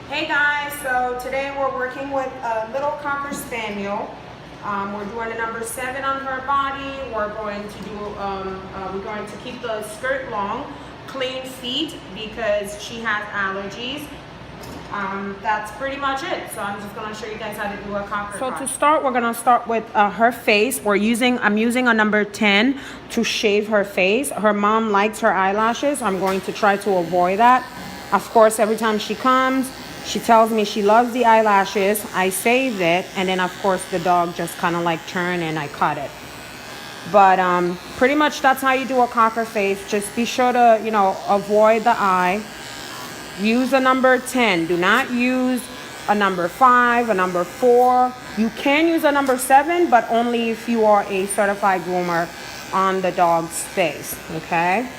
Hey guys, so today we're working with a little Cocker Spaniel. We're doing a number 7 on her body. We're going to keep the skirt long, clean feet because she has allergies. That's pretty much it. So I'm just going to show you guys how to do a Cocker. So to start, we're going to start with her face. I'm using a number 10 to shave her face. Her mom likes her eyelashes. I'm going to try to avoid that. Of course, every time she comes, she tells me she loves the eyelashes. I save it, and then of course the dog just kind of like turn and I cut it. But pretty much that's how you do a Cocker face. Just be sure to, avoid the eye. Use a number 10. Do not use a number 5, a number 4. You can use a number 7, but only if you are a certified groomer on the dog's face, okay?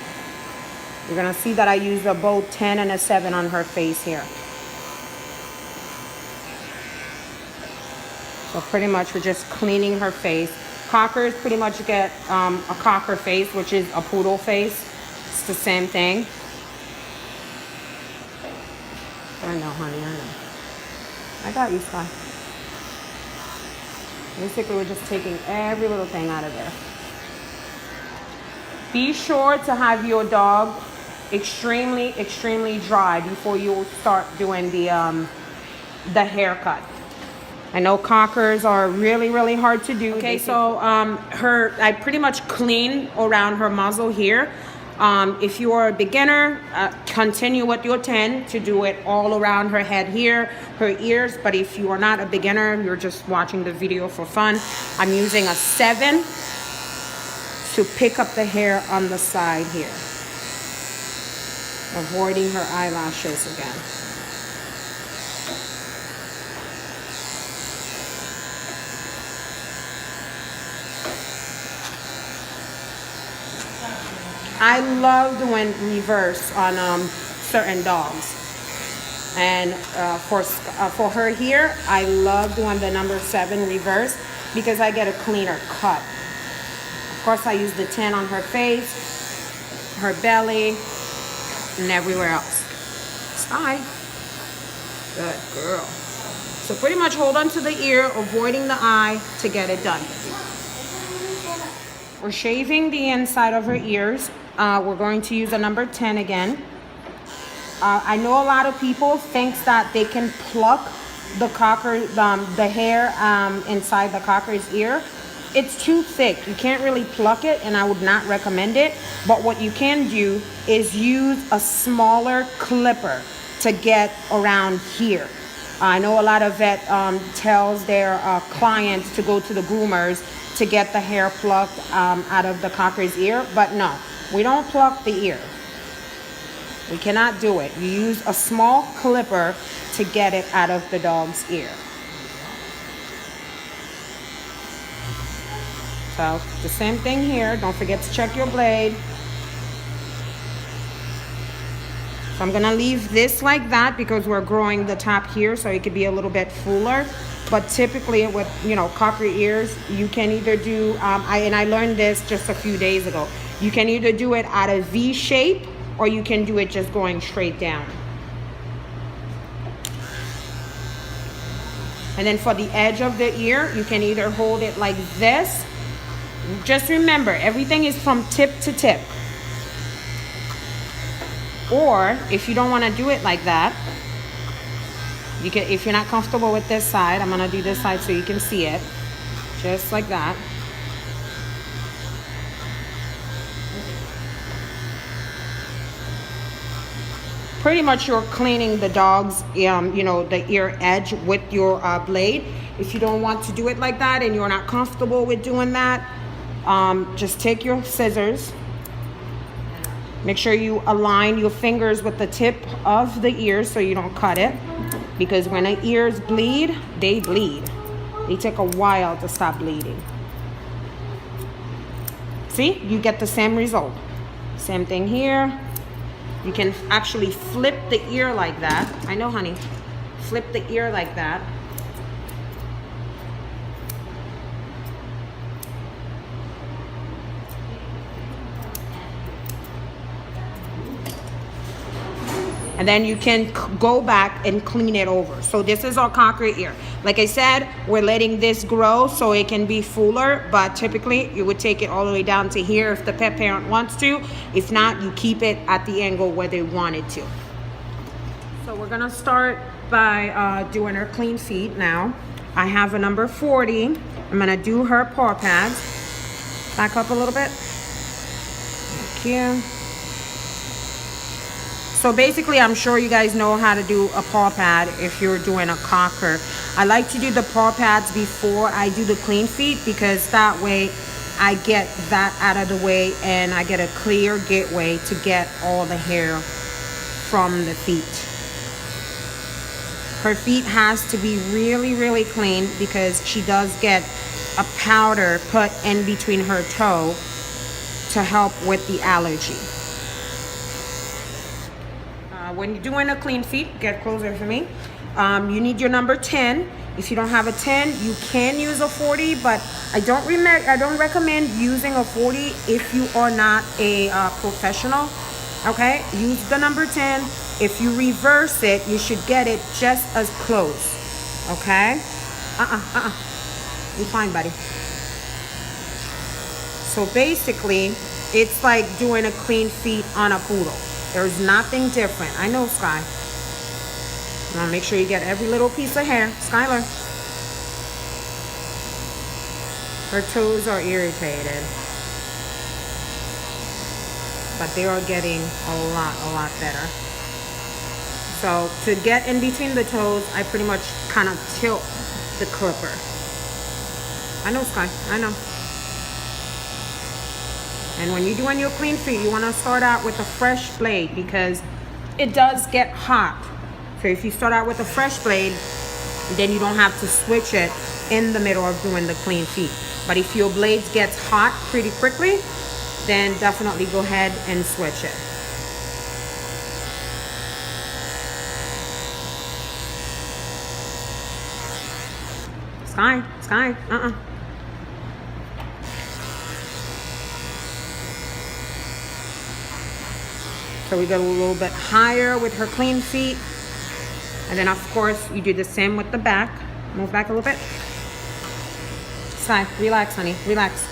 You're gonna see that I use both 10 and a 7 on her face here. So pretty much we're just cleaning her face. Cockers pretty much get a Cocker face, which is a poodle face. It's the same thing. I know, honey, I know. I got you, Sky. Basically, we're just taking every little thing out of there. Be sure to have your dog extremely dry before you start doing the haircut. I know Cockers are really hard to do. Okay, so I pretty much clean around her muzzle here. If you are a beginner, continue with your 10 to do it all around her head here, her ears. But if you are not a beginner, you're just watching the video for fun, I'm using a 7 to pick up the hair on the side here, avoiding her eyelashes again. I love doing reverse on certain dogs, and for her here, I love doing the number 7 reverse because I get a cleaner cut. Of course, I use the 10 on her face, her belly, and everywhere else. Sigh. Good girl. So pretty much hold on to the ear, avoiding the eye to get it done. We're shaving the inside of her ears. We're going to use a number 10 again. I know a lot of people think that they can pluck the hair inside the Cocker's ear. It's too thick. You can't really pluck it, and I would not recommend it. But what you can do is use a smaller clipper to get around here. I know a lot of vet tells their clients to go to the groomers to get the hair plucked out of the Cocker's ear, but no, we don't pluck the ear. We cannot do it. You use a small clipper to get it out of the dog's ear. So the same thing here. Don't forget to check your blade. So I'm gonna leave this like that because we're growing the top here, so it could be a little bit fuller. But typically with, Cocker ears, you can either do, I learned this just a few days ago. You can either do it at a V shape or you can do it just going straight down. And then for the edge of the ear, you can either hold it like this. Just remember, everything is from tip to tip. Or if you don't want to do it like that, you can, if you're not comfortable with this side, I'm gonna do this side so you can see it. Just like that. Pretty much you're cleaning the dog's, the ear edge with your blade. If you don't want to do it like that and you're not comfortable with doing that, just take your scissors. Make sure you align your fingers with the tip of the ear so you don't cut it. Because when the ears bleed, they bleed. They take a while to stop bleeding. See, you get the same result. Same thing here. You can actually flip the ear like that. I know, honey. Flip the ear like that. and then you can go back and clean it over. So this is our cocker ear. Like I said, we're letting this grow so it can be fuller, but typically you would take it all the way down to here if the pet parent wants to. If not, you keep it at the angle where they want it to. So we're gonna start by doing her clean feet now. I have a number 40. I'm gonna do her paw pads. Back up a little bit. Thank you. So basically, I'm sure you guys know how to do a paw pad if you're doing a cocker. I like to do the paw pads before I do the clean feet because that way I get that out of the way and I get a clear gateway to get all the hair from the feet. Her feet has to be really, really clean because she does get a powder put in between her toe to help with the allergy. When you're doing a clean feet, get closer for me. You need your number 10. If you don't have a 10, you can use a 40, but I don't recommend using a 40 if you are not a professional. Okay, use the number 10. If you reverse it, you should get it just as close. Okay? You're fine, buddy. So basically, it's like doing a clean feet on a poodle. There's nothing different. I know, Sky. You want to make sure you get every little piece of hair. Skylar. Her toes are irritated. But they are getting a lot better. So to get in between the toes, I pretty much kind of tilt the clipper. I know, Sky. I know. And when you're doing your clean feet, you want to start out with a fresh blade because it does get hot. So if you start out with a fresh blade, then you don't have to switch it in the middle of doing the clean feet. But if your blade gets hot pretty quickly, then definitely go ahead and switch it. Sky, So we go a little bit higher with her clean feet. And then of course, you do the same with the back. Move back a little bit. Sky, relax, honey, relax.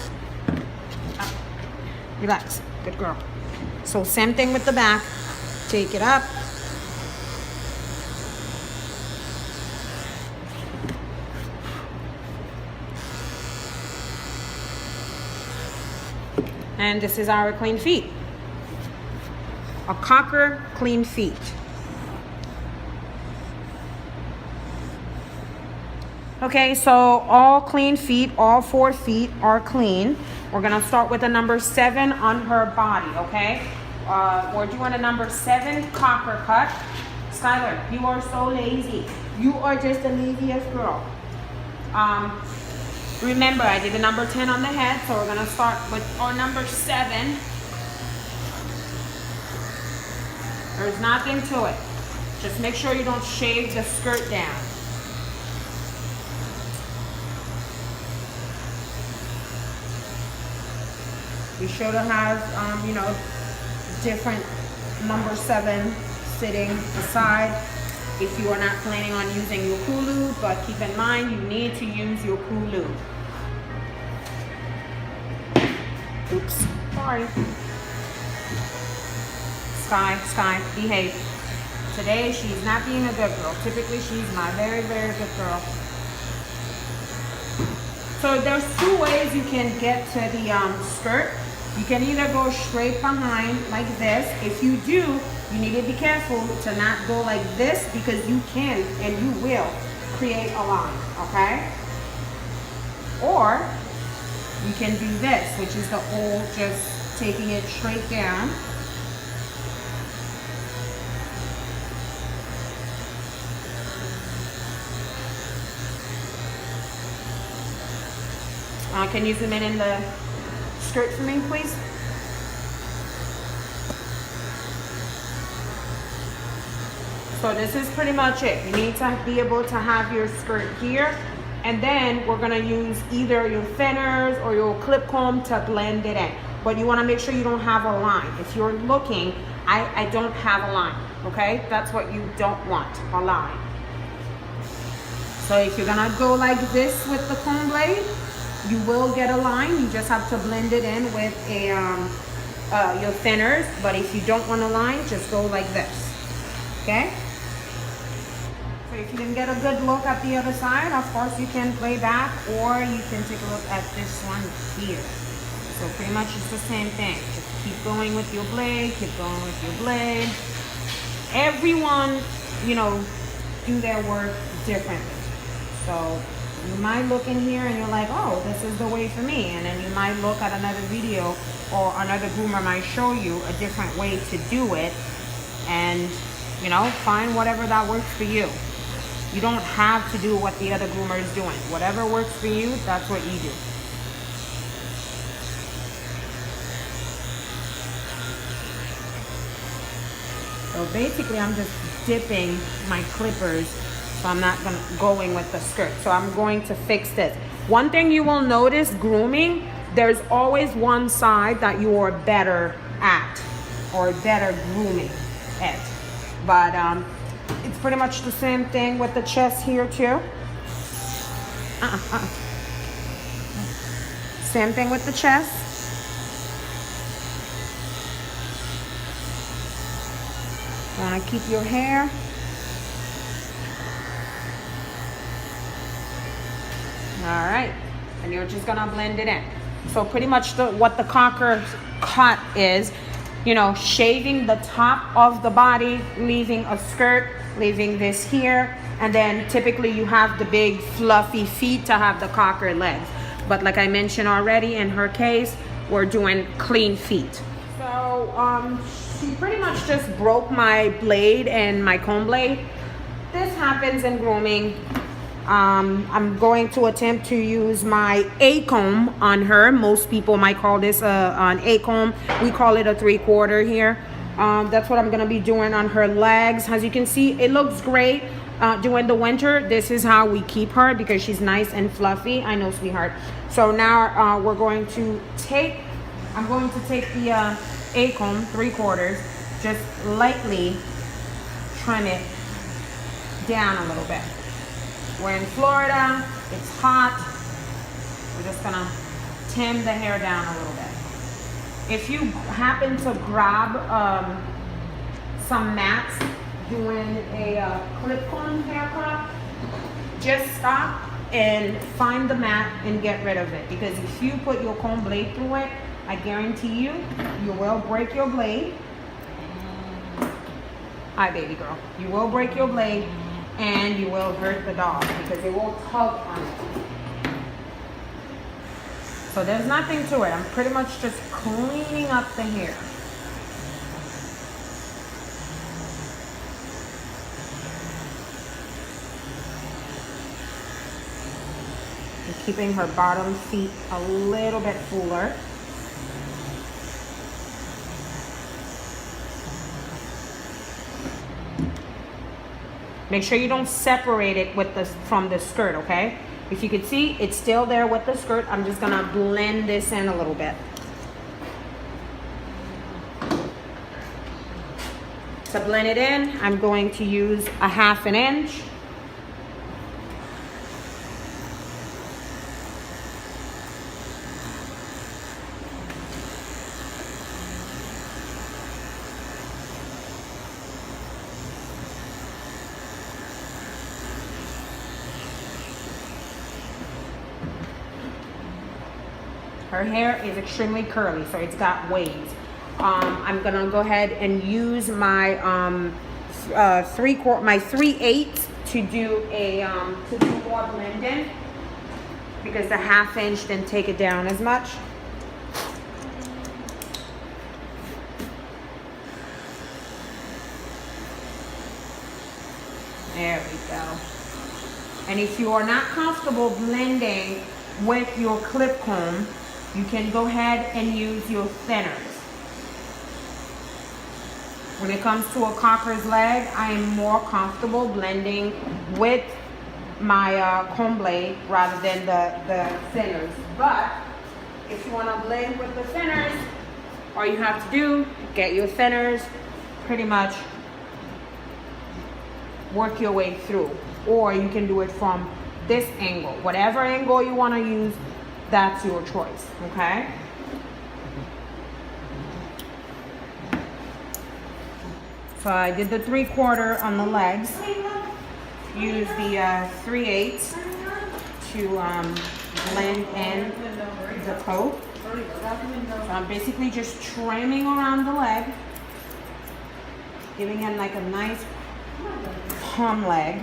Up. Relax, good girl. So same thing with the back. Take it up. And this is our clean feet. A cocker clean feet. Okay, so all clean feet, all 4 feet are clean. We're gonna start with a number 7 on her body, okay? We're doing a number 7 cocker cut. Skylar, you are so lazy. You are just the laziest girl. Remember, I did the number 10 on the head, so we're gonna start with our number 7. There's nothing to it. Just make sure you don't shave the skirt down. Be sure to have, different number 7 sitting aside if you are not planning on using your Hulu, but keep in mind you need to use your Hulu. Oops, sorry. Sky, behave. Today she's not being a good girl. Typically she's my very, very good girl. So there's 2 ways you can get to the skirt. You can either go straight behind like this. If you do, you need to be careful to not go like this because you can and you will create a line, okay? Or you can do this, which is the old just taking it straight down. Can you zoom in the skirt for me, please? So this is pretty much it. You need to be able to have your skirt here, and then we're gonna use either your thinners or your clip comb to blend it in. But you wanna make sure you don't have a line. If you're looking, I don't have a line. okay? That's what you don't want, a line. So if you're gonna go like this with the comb blade, you will get a line. You just have to blend it in with a your thinners. But if you don't want a line, just go like this, okay? So if you didn't get a good look at the other side, of course you can play back, or you can take a look at this one here. So pretty much it's the same thing. Just keep going with your blade, keep going with your blade. Everyone, you know, do their work differently. So you might look in here and you're like, oh, this is the way for me. And then you might look at another video, or another groomer might show you a different way to do it. And, you know, find whatever that works for you. You don't have to do what the other groomer is doing. Whatever works for you, that's what you do. So basically, I'm just dipping my clippers, so I'm not going with the skirt. So I'm going to fix this. One thing you will notice grooming, there's always one side that you are better at, or better grooming at. But it's pretty much the same thing with the chest here too. Same thing with the chest. Want to keep your hair. All right, and you're just gonna blend it in. So pretty much what the cocker cut is, you know, shaving the top of the body, leaving a skirt, leaving this here, and then typically you have the big fluffy feet to have the cocker legs. But like I mentioned already, in her case, we're doing clean feet. So she pretty much just broke my blade and my comb blade. This happens in grooming. I'm going to attempt to use my A comb on her. Most people might call this an A comb. We call it a 3/4 here. That's what I'm gonna be doing on her legs. As you can see, it looks great. During the winter, this is how we keep her because she's nice and fluffy. I know, sweetheart. So now I'm going to take the A comb, 3/4, just lightly trim it down a little bit. We're in Florida, it's hot. We're just gonna trim the hair down a little bit. If you happen to grab some mats doing a clip comb haircut, just stop and find the mat and get rid of it. Because if you put your comb blade through it, I guarantee you, you will break your blade. Hi, baby girl. You will break your blade and you will hurt the dog because it will tug on it. So there's nothing to it. I'm pretty much just cleaning up the hair. And keeping her bottom feet a little bit fuller. Make sure you don't separate it from the skirt, okay? If you could see, it's still there with the skirt. I'm just gonna blend this in a little bit. To blend it in, I'm going to use a 1/2 inch. Her hair is extremely curly, so it's got waves. I'm gonna go ahead and use my 3/8 to do more blending because the 1/2 inch didn't take it down as much. There we go. And if you are not comfortable blending with your clip comb, you can go ahead and use your thinners. When it comes to a cocker's leg, I am more comfortable blending with my comb blade rather than the thinners. But if you want to blend with the thinners, all you have to do, get your thinners, pretty much work your way through. Or you can do it from this angle. Whatever angle you want to use, that's your choice, okay? So I did the 3/4 on the legs. Use the 3/8 to blend in the coat. So I'm basically just trimming around the leg, giving him like a nice palm leg,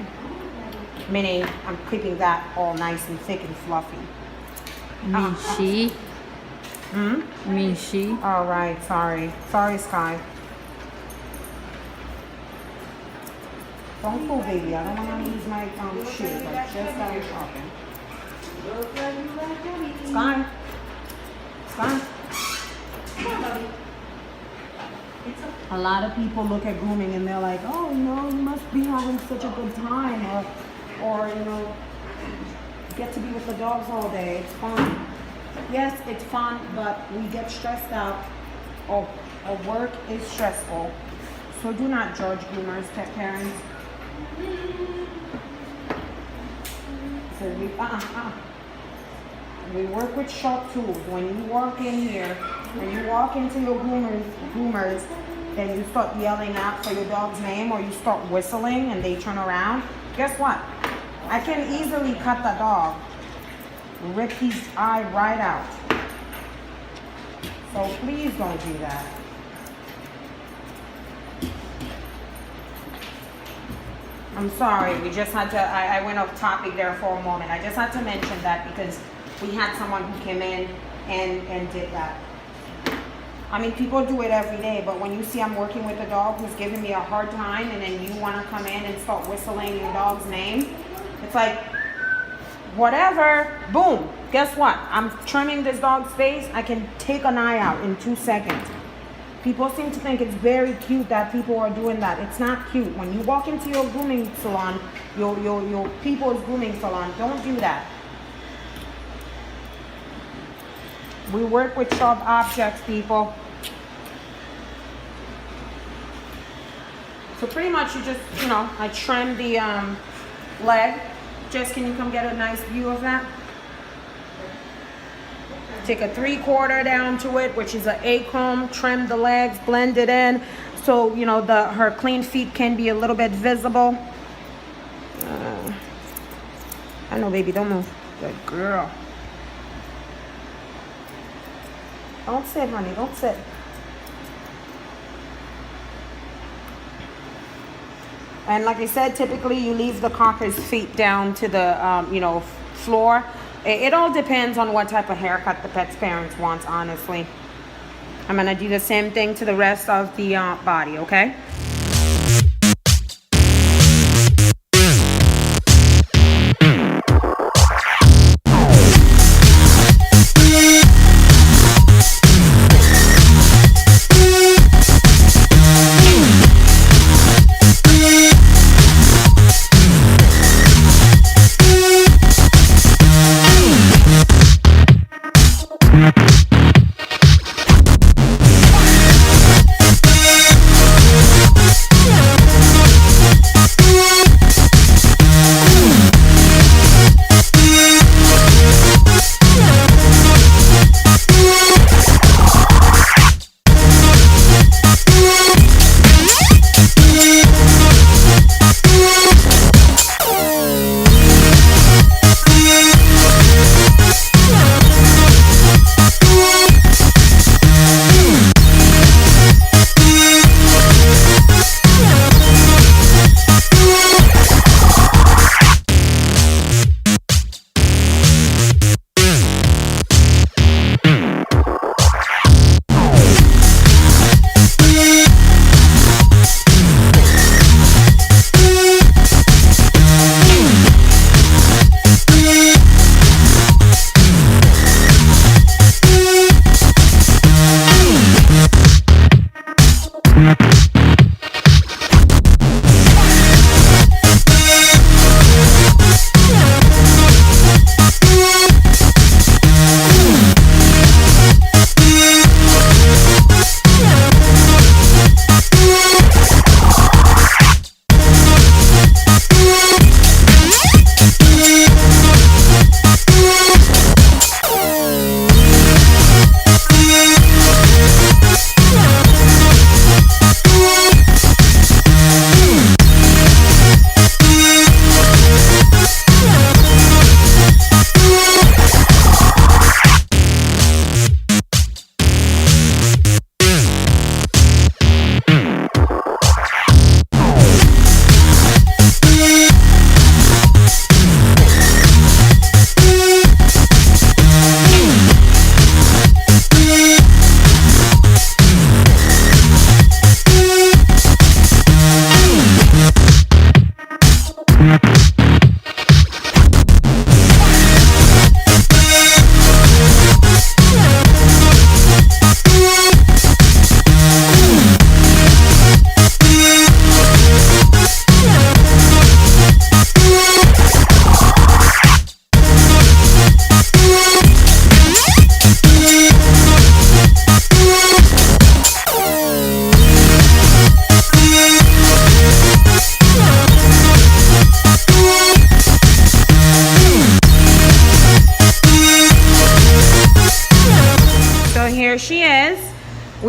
meaning I'm keeping that all nice and thick and fluffy. You mean she? You mean she? All right, sorry, Sky. Don't pull, baby. I don't want to use my shoe. I just got shopping. Sky. A lot of people look at grooming and they're like, oh, you must be having such a good time, or get to be with the dogs all day. It's fun. Yes, it's fun, but we get stressed out. Our work is stressful. So do not judge groomers, pet parents. So we work with sharp tools. When you walk in here, when you walk into your groomers, then you start yelling out for your dog's name, or you start whistling and they turn around. Guess what? I can easily cut the dog, rip his eye right out. So please don't do that. I'm sorry, we just had to, I went off topic there for a moment. I just had to mention that because we had someone who came in and did that. I mean, people do it every day, but when you see I'm working with a dog who's giving me a hard time, and then you want to come in and start whistling your dog's name, it's like, whatever, boom. Guess what? I'm trimming this dog's face. I can take an eye out in 2 seconds. People seem to think it's very cute that people are doing that. It's not cute. When you walk into your grooming salon, your people's grooming salon, don't do that. We work with sharp objects, people. So pretty much you just, I trim the leg. Jess, can you come get a nice view of that? Take a 3/4 down to it, which is an A-comb, trim the legs, blend it in. So, her clean feet can be a little bit visible. I know, baby, don't move. Good girl. Don't sit, honey, don't sit. And like I said, typically you leave the cocker's feet down to the, floor. It all depends on what type of haircut the pet's parents wants, honestly. I'm going to do the same thing to the rest of the body, okay?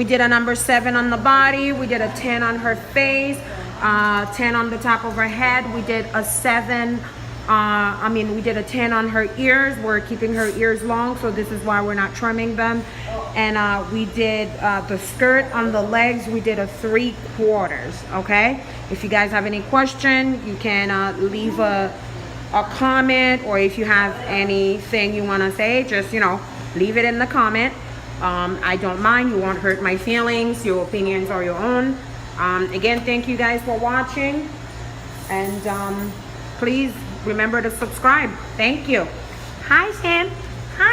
We did a number 7 on the body. We did a 10 on her face, 10 on the top of her head. We did a 7. We did a 10 on her ears. We're keeping her ears long, so this is why we're not trimming them. And we did the skirt on the legs. We did a 3/4. Okay. If you guys have any question, you can leave a comment, or if you have anything you want to say, just leave it in the comment. I don't mind. You won't hurt my feelings. Your opinions are your own. Again, thank you guys for watching, and please remember to subscribe. Thank you. Hi, Sam. Hi.